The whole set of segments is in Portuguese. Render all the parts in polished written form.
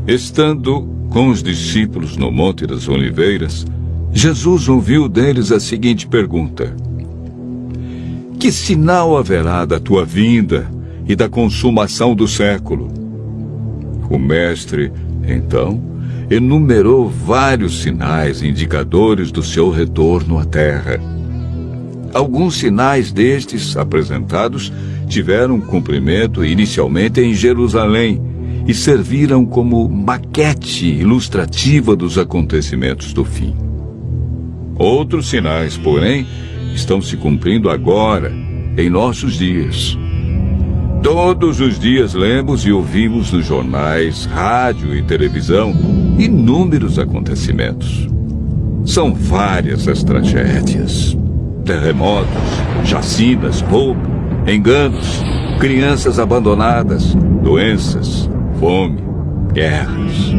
Estando com os discípulos no Monte das Oliveiras, Jesus ouviu deles a seguinte pergunta: Que sinal haverá da tua vinda e da consumação do século? O mestre, então, enumerou vários sinais indicadores do seu retorno à terra. Alguns sinais destes apresentados tiveram cumprimento inicialmente em Jerusalém e serviram como maquete ilustrativa dos acontecimentos do fim. Outros sinais, porém, estão se cumprindo agora, em nossos dias. Todos os dias lemos e ouvimos nos jornais, rádio e televisão inúmeros acontecimentos. São várias as tragédias: terremotos, chacinas, roubo, enganos, crianças abandonadas, doenças, fome, guerras.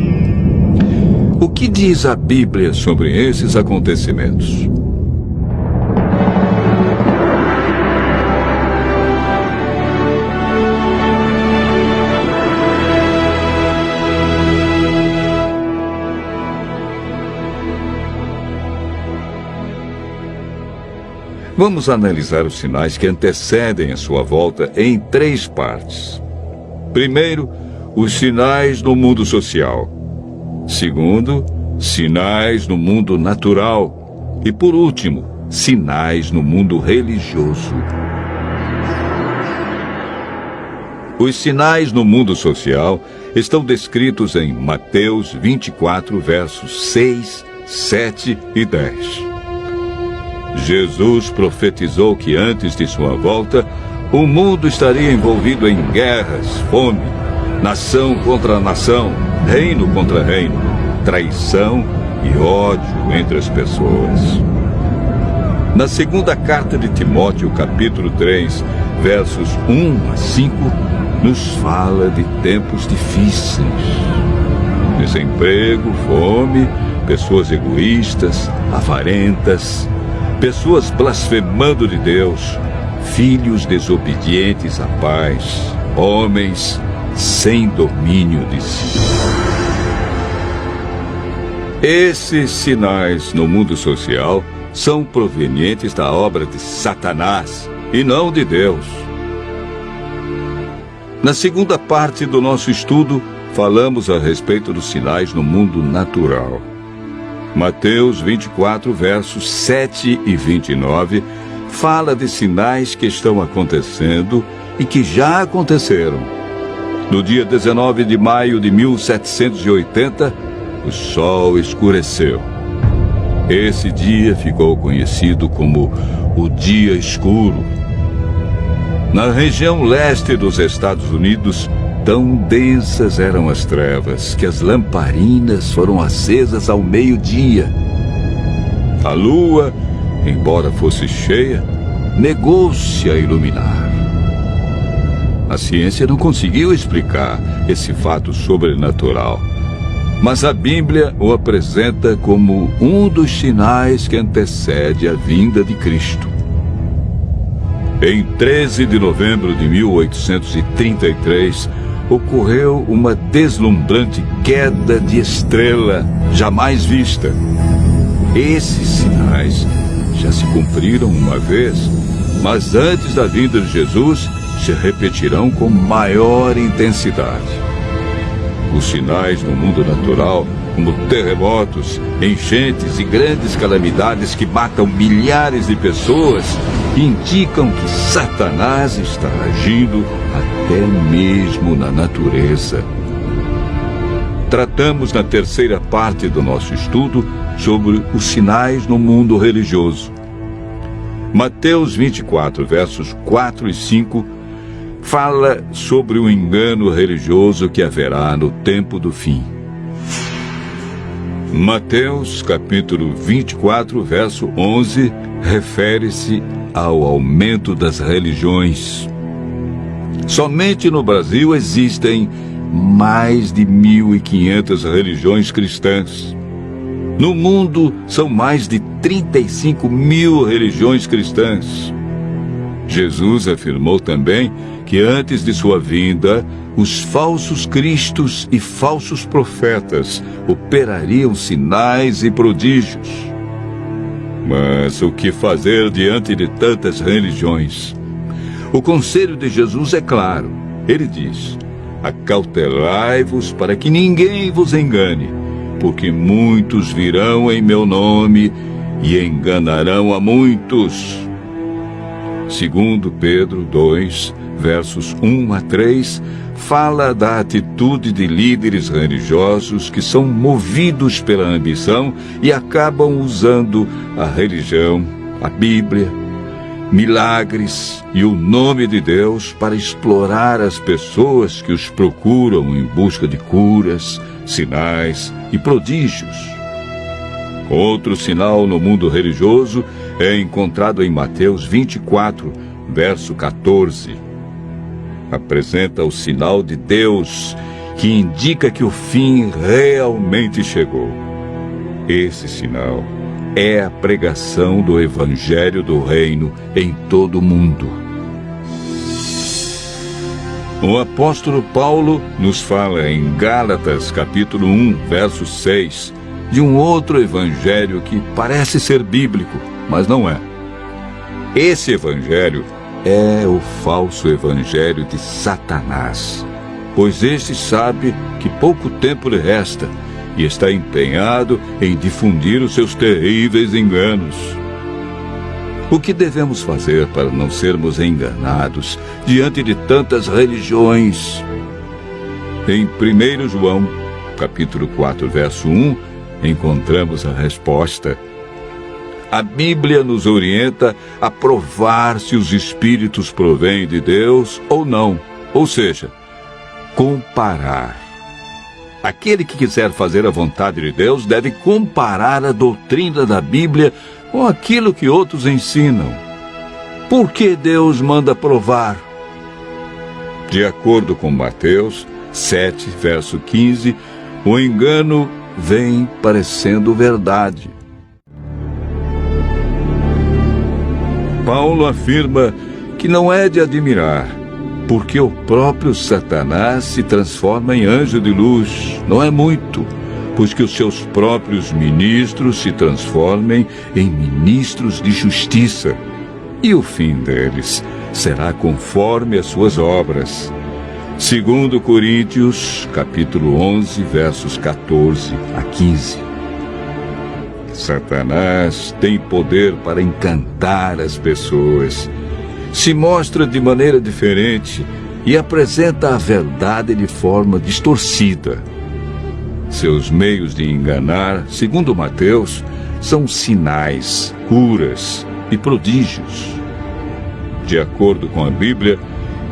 O que diz a Bíblia sobre esses acontecimentos? Vamos analisar os sinais que antecedem a sua volta em 3 partes. Primeiro, os sinais no mundo social. Segundo, sinais no mundo natural. E por último, sinais no mundo religioso. Os sinais no mundo social estão descritos em Mateus 24, versos 6, 7 e 10. Jesus profetizou que antes de sua volta, o mundo estaria envolvido em guerras, fome, nação contra nação, reino contra reino, traição e ódio entre as pessoas. Na segunda carta de Timóteo, capítulo 3, versos 1 a 5, nos fala de tempos difíceis. Desemprego, fome, pessoas egoístas, avarentas, pessoas blasfemando de Deus, filhos desobedientes à paz, homens sem domínio de si. Esses sinais no mundo social são provenientes da obra de Satanás e não de Deus. Na segunda parte do nosso estudo, falamos a respeito dos sinais no mundo natural. Mateus 24, versos 7 e 29, fala de sinais que estão acontecendo e que já aconteceram. No dia 19 de maio de 1780, o sol escureceu. Esse dia ficou conhecido como o Dia Escuro. Na região leste dos Estados Unidos, tão densas eram as trevas que as lamparinas foram acesas ao meio-dia. A lua, embora fosse cheia, negou-se a iluminar. A ciência não conseguiu explicar esse fato sobrenatural, mas a Bíblia o apresenta como um dos sinais que antecede a vinda de Cristo. Em 13 de novembro de 1833, ocorreu uma deslumbrante queda de estrela jamais vista. Esses sinais já se cumpriram uma vez, mas antes da vinda de Jesus se repetirão com maior intensidade. Os sinais no mundo natural, como terremotos, enchentes e grandes calamidades que matam milhares de pessoas, indicam que Satanás está agindo até mesmo na natureza. Tratamos na terceira parte do nosso estudo sobre os sinais no mundo religioso. Mateus 24, versos 4 e 5, fala sobre o engano religioso que haverá no tempo do fim. Mateus, capítulo 24, verso 11, refere-se ao aumento das religiões. Somente no Brasil existem mais de 1.500 religiões cristãs. No mundo, são mais de 35 mil religiões cristãs. Jesus afirmou também que antes de sua vinda, os falsos cristos e falsos profetas operariam sinais e prodígios. Mas o que fazer diante de tantas religiões? O conselho de Jesus é claro. Ele diz: acautelai-vos para que ninguém vos engane, porque muitos virão em meu nome e enganarão a muitos. Segundo Pedro 2, versos 1 a 3, fala da atitude de líderes religiosos que são movidos pela ambição e acabam usando a religião, a Bíblia, milagres e o nome de Deus para explorar as pessoas que os procuram em busca de curas, sinais e prodígios. Outro sinal no mundo religioso é encontrado em Mateus 24, verso 14. Apresenta o sinal de Deus, que indica que o fim realmente chegou. Esse sinal é a pregação do Evangelho do Reino em todo o mundo. O apóstolo Paulo nos fala em Gálatas, capítulo 1, verso 6, de um outro evangelho que parece ser bíblico, mas não é. Esse evangelho é o falso evangelho de Satanás, pois este sabe que pouco tempo lhe resta e está empenhado em difundir os seus terríveis enganos. O que devemos fazer para não sermos enganados diante de tantas religiões? Em 1 João, capítulo 4, verso 1, encontramos a resposta. A Bíblia nos orienta a provar se os espíritos provêm de Deus ou não, ou seja, comparar. Aquele que quiser fazer a vontade de Deus deve comparar a doutrina da Bíblia com aquilo que outros ensinam. Por que Deus manda provar? De acordo com Mateus 7, verso 15, o engano vem parecendo verdade. Paulo afirma que não é de admirar, porque o próprio Satanás se transforma em anjo de luz. Não é muito, pois que os seus próprios ministros se transformem em ministros de justiça, e o fim deles será conforme as suas obras. Segundo Coríntios, capítulo 11, versos 14 a 15. Satanás tem poder para encantar as pessoas. Se mostra de maneira diferente e apresenta a verdade de forma distorcida. Seus meios de enganar, segundo Mateus, são sinais, curas e prodígios. De acordo com a Bíblia,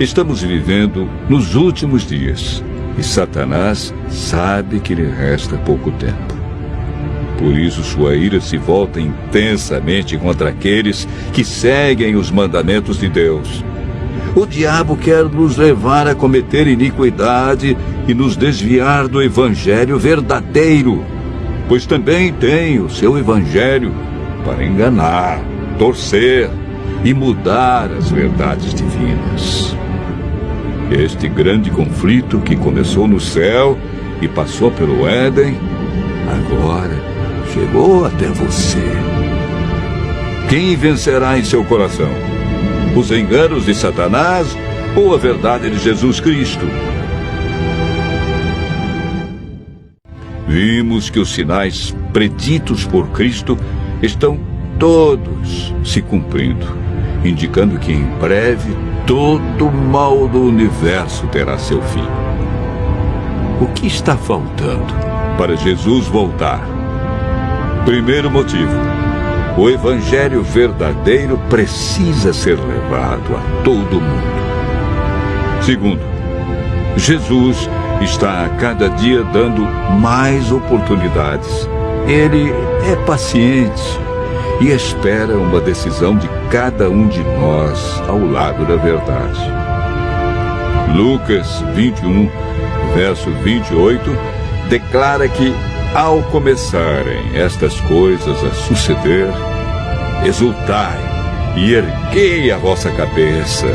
estamos vivendo nos últimos dias e Satanás sabe que lhe resta pouco tempo. Por isso sua ira se volta intensamente contra aqueles que seguem os mandamentos de Deus. O diabo quer nos levar a cometer iniquidade e nos desviar do evangelho verdadeiro, pois também tem o seu evangelho para enganar, torcer e mudar as verdades divinas. Este grande conflito que começou no céu e passou pelo Éden, agora chegou até você. Quem vencerá em seu coração? Os enganos de Satanás ou a verdade de Jesus Cristo? Vimos que os sinais preditos por Cristo estão todos se cumprindo, indicando que em breve todo o mal do universo terá seu fim. O que está faltando para Jesus voltar? Primeiro motivo: o evangelho verdadeiro precisa ser levado a todo mundo. Segundo, Jesus está a cada dia dando mais oportunidades. Ele é paciente e espera uma decisão de cada um de nós ao lado da verdade. Lucas 21, verso 28, declara que, ao começarem estas coisas a suceder, exultai e erguei a vossa cabeça,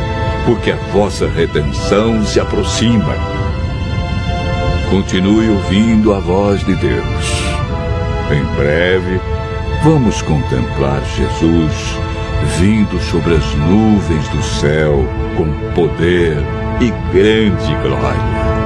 porque a vossa redenção se aproxima. Continue ouvindo a voz de Deus. Em breve, vamos contemplar Jesus vindo sobre as nuvens do céu com poder e grande glória.